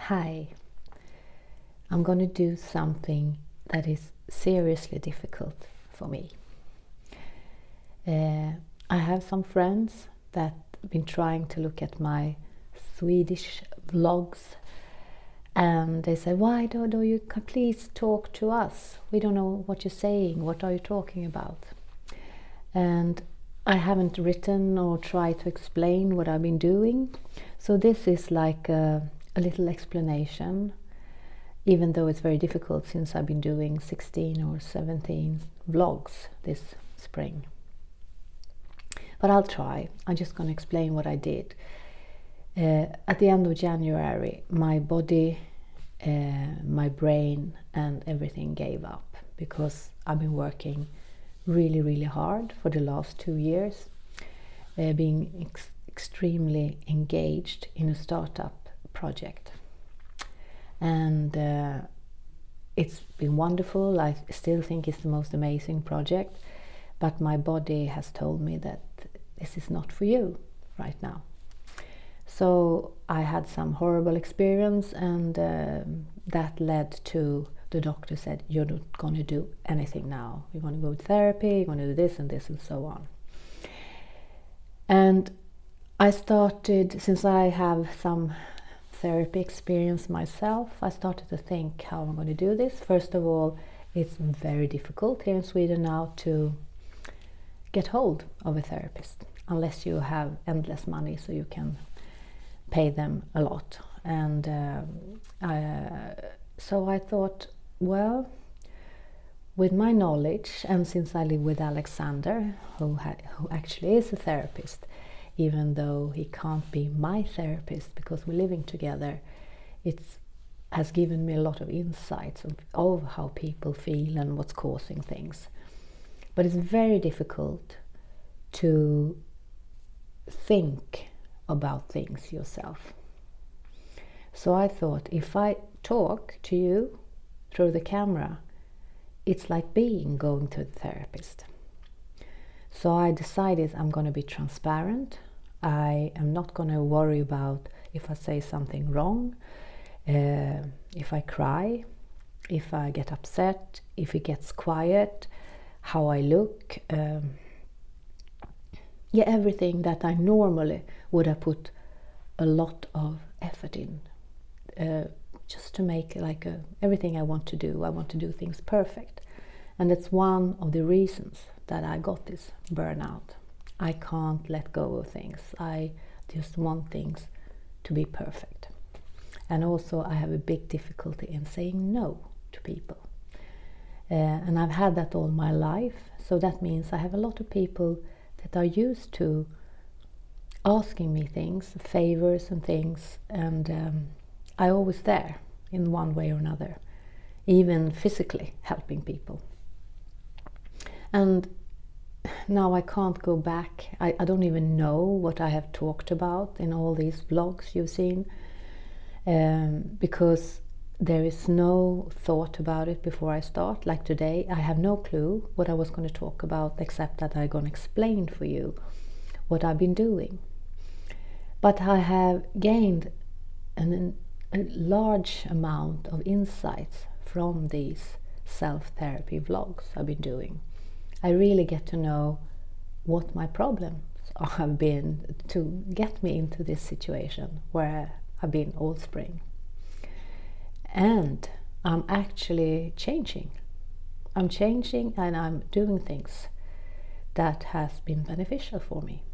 Hi, I'm going to do something that is seriously difficult for me. I have some friends that have been trying to look at my Swedish vlogs, and they say, why don't you please talk to us? We don't know what you're saying. What are you talking about? And I haven't written or tried to explain what I've been doing. So this is like a little explanation, even though it's very difficult since I've been doing 16 or 17 vlogs this spring. But I'll try. I'm just going to explain what I did. At the end of January, my body, my brain and everything gave up because I've been working really hard for the last 2 years, being extremely engaged in a startup project. And it's been wonderful. I still think it's the most amazing project, but my body has told me that this is not for you right now. So I had some horrible experience, and that led to the doctor said, you're not going to do anything now. You're going to go to therapy, you're going to do this and this and so on. And I started, since I have some therapy experience myself, I started to think how I'm going to do this. First of all, it's very difficult here in Sweden now to get hold of a therapist unless you have endless money so you can pay them a lot. And so I thought, well, with my knowledge, and since I live with Alexander, who actually is a therapist, even though he can't be my therapist because we're living together, it has given me a lot of insights of how people feel and what's causing things. But it's very difficult to think about things yourself. So I thought, if I talk to you through the camera, it's like going to the therapist. So I decided I'm going to be transparent. I am not going to worry about if I say something wrong, if I cry, if I get upset, if it gets quiet, how I look. Everything that I normally would have put a lot of effort in, just to make everything I want to do things perfect. And it's one of the reasons that I got this burnout. I can't let go of things. I just want things to be perfect. And also I have a big difficulty in saying no to people. And I've had that all my life. So that means I have a lot of people that are used to asking me things, favors and things. And I always there in one way or another, even physically helping people. And now I can't go back. I don't even know what I have talked about in all these vlogs you've seen, because there is no thought about it before I start. Like today, I have no clue what I was going to talk about, except that I'm going to explain for you what I've been doing. But I have gained a large amount of insights from these self-therapy vlogs I've been doing. I really get to know what my problems have been to get me into this situation where I've been all spring. And I'm actually changing. I'm changing and I'm doing things that has been beneficial for me.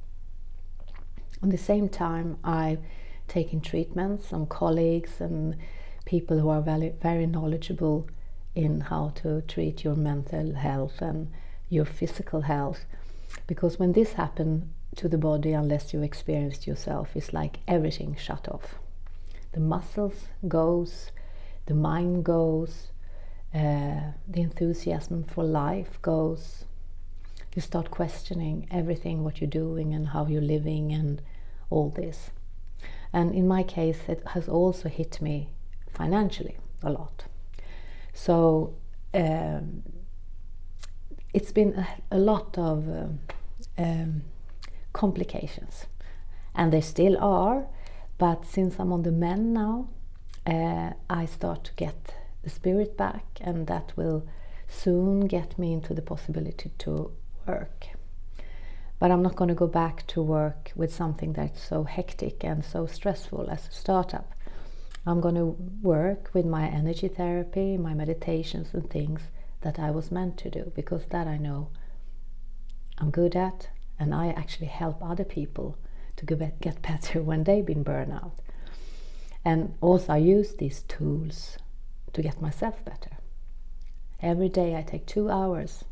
At the same time, I've taken treatments from colleagues and people who are very knowledgeable in how to treat your mental health and your physical health, because when this happens to the body, unless you experienced yourself, it's like everything shut off. The muscles goes, the mind goes, the enthusiasm for life goes. You start questioning everything, what you're doing and how you're living and all this. And in my case, it has also hit me financially a lot. So it's been a lot of complications, and there still are, but since I'm on the mend now, I start to get the spirit back, and that will soon get me into the possibility to work. But I'm not going to go back to work with something that's so hectic and so stressful as a startup. I'm going to work with my energy therapy, my meditations and things that I was meant to do, because that I know I'm good at, and I actually help other people to get better when they've been burnout. And also I use these tools to get myself better. Every day I take 2 hours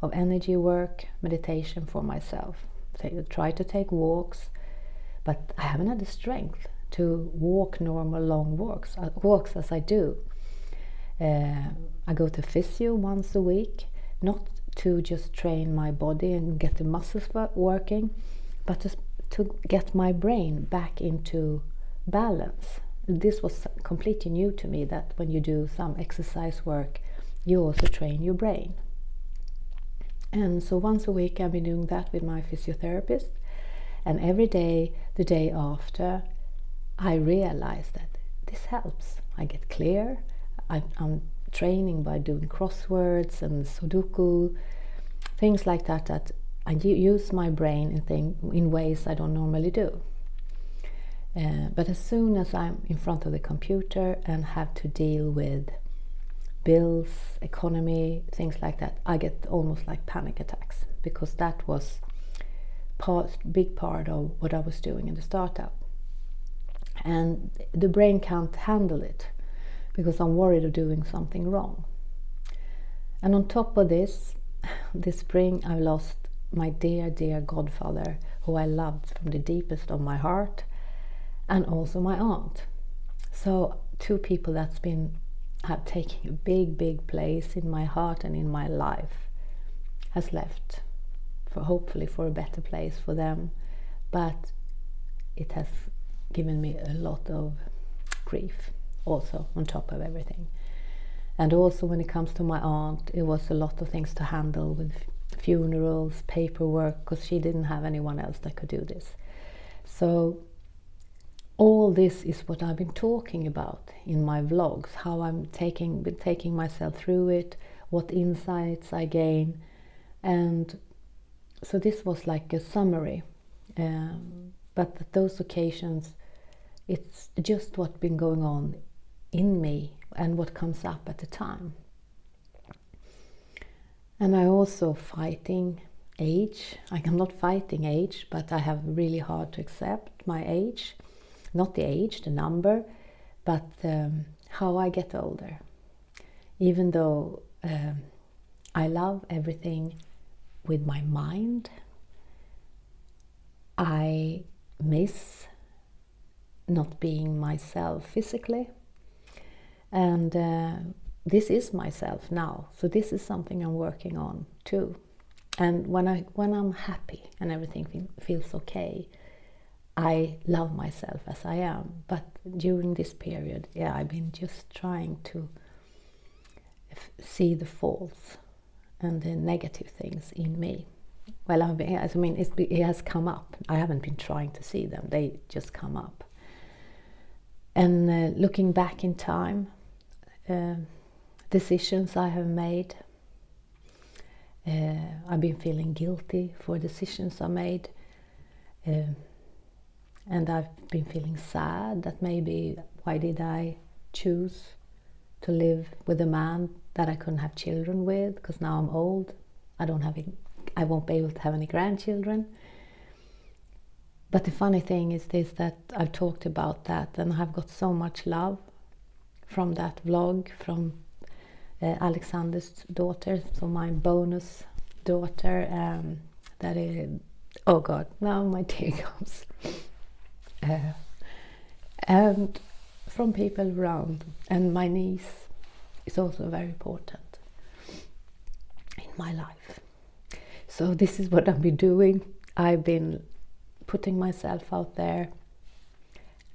of energy work, meditation for myself. I try to take walks, but I haven't had the strength to walk normal long walks as I do. I go to physio once a week, not to just train my body and get the muscles working, but to get my brain back into balance. This was completely new to me, that when you do some exercise work, you also train your brain. And so once a week I've been doing that with my physiotherapist, and every day, the day after, I realize that this helps. I get clear. I'm training by doing crosswords and Sudoku, things like that, that I use my brain in ways I don't normally do. But as soon as I'm in front of the computer and have to deal with bills, economy, things like that, I get almost like panic attacks, because that was big part of what I was doing in the startup. And the brain can't handle it, because I'm worried of doing something wrong. And on top of this spring I lost my dear, dear godfather, who I loved from the deepest of my heart, and also my aunt. So 2 people that's have taken a big, big place in my heart and in my life has left, hopefully for a better place for them. But it has given me a lot of grief also on top of everything. And also when it comes to my aunt, it was a lot of things to handle with funerals, paperwork, because she didn't have anyone else that could do this. So all this is what I've been talking about in my vlogs, how I'm been taking myself through it, what insights I gain. And so this was like a summary. But at those occasions, it's just what's been going on in me and what comes up at the time. And I also fighting age. I'm not fighting age, but I have really hard to accept my age. Not the age, the number, but how I get older. Even though I love everything with my mind, I miss not being myself physically. And this is myself now, so this is something I'm working on too. And when I'm happy and everything feels okay, I love myself as I am. But during this period, I've been just trying to see the faults and the negative things in me. Well, it has come up. I haven't been trying to see them; they just come up. And looking back in time, decisions I have made, I've been feeling guilty for decisions I made. And I've been feeling sad that maybe why did I choose to live with a man that I couldn't have children with, because now I'm old. I won't be able to have any grandchildren. But the funny thing is this, that I've talked about that, and I've got so much love from that vlog, from Alexander's daughter, so my bonus daughter, that is, oh God, now my tear comes. And from people around, and my niece is also very important in my life. So this is what I've been doing. I've been putting myself out there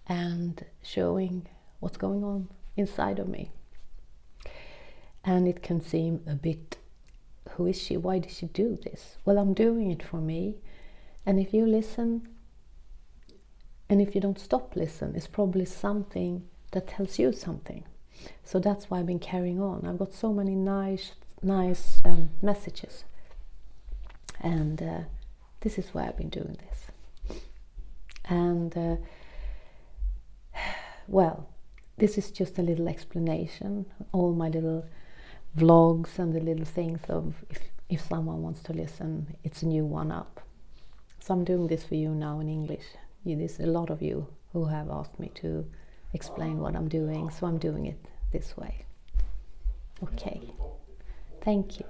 and showing what's going on inside of me. And it can seem a bit, who is she? Why did she do this? Well, I'm doing it for me. And if you listen, and if you don't stop listen, it's probably something that tells you something. So that's why I've been carrying on. I've got so many nice messages, and this is why I've been doing this. And well, this is just a little explanation, all my little vlogs and the little things of if someone wants to listen, it's a new one up. So I'm doing this for you now in English. There's a lot of you who have asked me to explain what I'm doing, so I'm doing it this way. Okay, thank you.